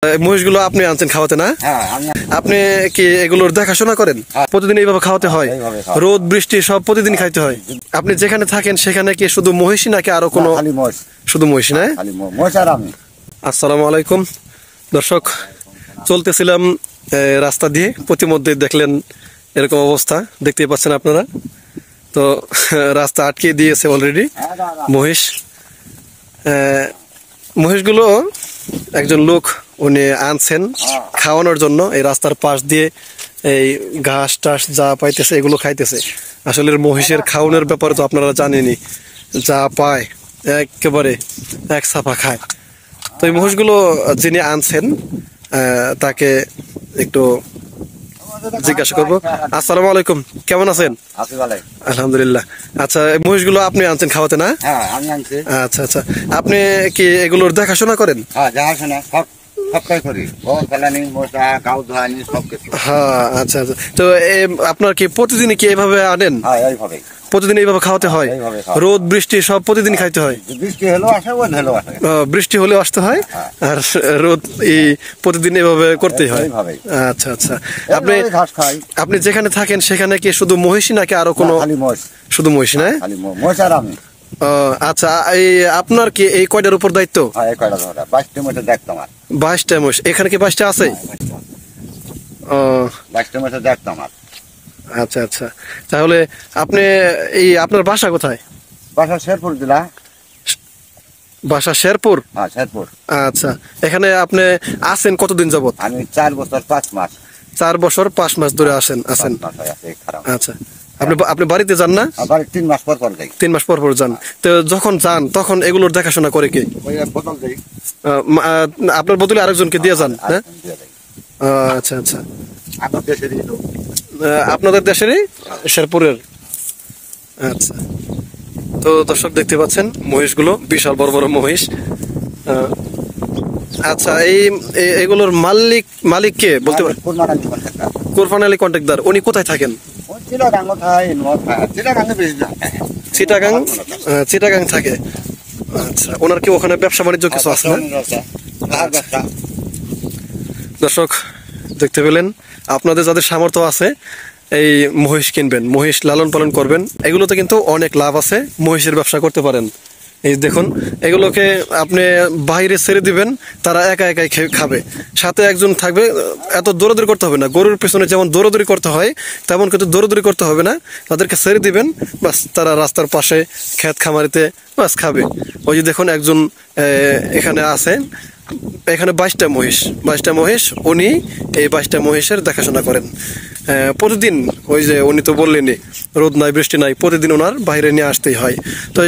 মহিষগুলো আপনি আনছেন খাওয়াতে না? আপনি কি এগুলোর দেখাশোনা করেন? প্রতিদিন এইভাবে খাওয়াতে হয়? রোদ বৃষ্টি সব প্রতিদিন খাইতে হয়? আপনি যেখানে থাকেন সেখানে কি শুধু মহিষই নাকি আরো কোনো? শুধু মহিষ না? আসসালামু আলাইকুম দর্শক, চলতেছিলাম রাস্তা দিয়ে, প্রতিমধ্যে দেখলেন এরকম অবস্থা দেখতেই পাচ্ছেন আপনারা। তো রাস্তা আটকে দিয়েছে অলরেডি মহিষগুলো একজন লোক উনি আনছেন খাওয়ানোর জন্য। এই রাস্তার পাশ দিয়ে এই ঘাস টাস যা পাইতেছে এগুলো খাইতেছে। আসলে মহিষের খাওয়ানোর ব্যাপারে তো আপনারা জানেনই, যা পায় একেবারে এক সাফা খায়। তো এই মহিষগুলো যিনি আনছেন তাকে একটু জিজ্ঞাসা করবো। আসসালামু আলাইকুম, কেমন আছেন? আলহামদুলিল্লাহ। আচ্ছা, মহিষগুলো আপনি আনছেন খাওয়াতে না? আচ্ছা আচ্ছা, আপনি কি এগুলোর দেখাশোনা করেন? হ্যাঁ, আচ্ছা আচ্ছা। তো আপনার কি প্রতিদিনই কি এইভাবে আনেন? প্রতিদিন এইভাবে খাওয়াতে হয়? রোদ বৃষ্টি সব প্রতিদিন খাইতে হয়? বৃষ্টি হলেও আসতে হয় আর রোদ প্রতিদিন এইভাবে করতেই হয়। আচ্ছা আচ্ছা। আপনি যেখানে থাকেন সেখানে কি শুধু মহিষই নাকি আরো কোনো? শুধু মহিষ না? আচ্ছা, এই আপনার কি এই কয়টার উপর দায়িত্ব? 22টা মহিষ। এখানে কি 22টা আছে? আচ্ছা আচ্ছা। তাহলে আপনি আপনার বাসা কোথায়? শেরপুর জেলা। বাসা শেরপুর? শেরপুর। আচ্ছা, এখানে আপনি আছেন কতদিন যাবত? আমি 4 বছর 5 মাস। 4 বছর 5 মাস ধরে আছেন? আচ্ছা, আপনি বাড়িতে যান না? 3 মাস পর পর যাই। 3 মাস পর পর যান। তো যখন যান তখন এগুলোর দেখাশোনা করে কে? আপনার বদলে আরেকজনকে দিয়ে যান? হ্যাঁ, আচ্ছা আচ্ছা। আপনাদের দেশেরই শেরপুরের? আচ্ছা। তো দর্শক দেখতে পাচ্ছেন মহিষগুলো বিশাল বড় বড় মহিষ। আচ্ছা, এগুলোর মালিক কে বলতে পারেন? কোরবান আলী কন্ট্রাক্টর। উনি কোথায় থাকেন? চিটাগাং থাকে। আচ্ছা, ওনার কি ওখানে ব্যবসা বাণিজ্য কিছু আছে না? দর্শক দেখতে পেলেন, আপনাদের যাদের সামর্থ্য আছে এই মহিষ কিনবেন, মহিষ লালন পালন করবেন, এগুলোতে কিন্তু অনেক লাভ আছে। মহিষের ব্যবসা করতে পারেন। এই দেখুন, এগুলোকে আপনি বাইরে ছেড়ে দিবেন, তারা একা একাই খাবে, সাথে একজন থাকবে। এত দৌড়াদৌড়ি করতে হবে না। গরুর পেছনে যেমন দৌড়াদৌড়ি করতে হয় তেমন কিন্তু দৌড়াদৌড়ি করতে হবে না। তাদেরকে ছেড়ে দিবেন, বাস তারা রাস্তার পাশে ক্ষেত খামারিতে বাস খাবে। ওই যে দেখুন একজন এখানে আছে, এখানে 22টা মহিষ। উনি এই 22টা মহিষের দেখাশোনা করেন প্রতিদিন। ওই যে উনি তো বললেনই, রোদ নাই বৃষ্টি নাই, প্রতিদিন ওনার বাইরে নিয়ে আসতেই হয়। তো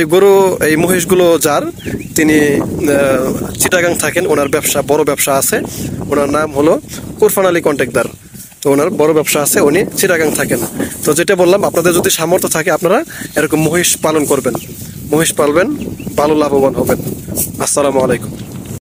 এই মহিষগুলো যার, তিনি চিটাগাং থাকেন। ওনার বড় ব্যবসা আছে। ওনার নাম হলো কোরবান আলী কন্ট্রাক্টর। তো ওনার বড় ব্যবসা আছে, উনি চিটাগাং থাকেন। তো যেটা বললাম, আপনাদের যদি সামর্থ্য থাকে আপনারা এরকম মহিষ পালন করবেন, মহিষ পালবেন, ভালো লাভবান হবেন। আসসালামু আলাইকুম।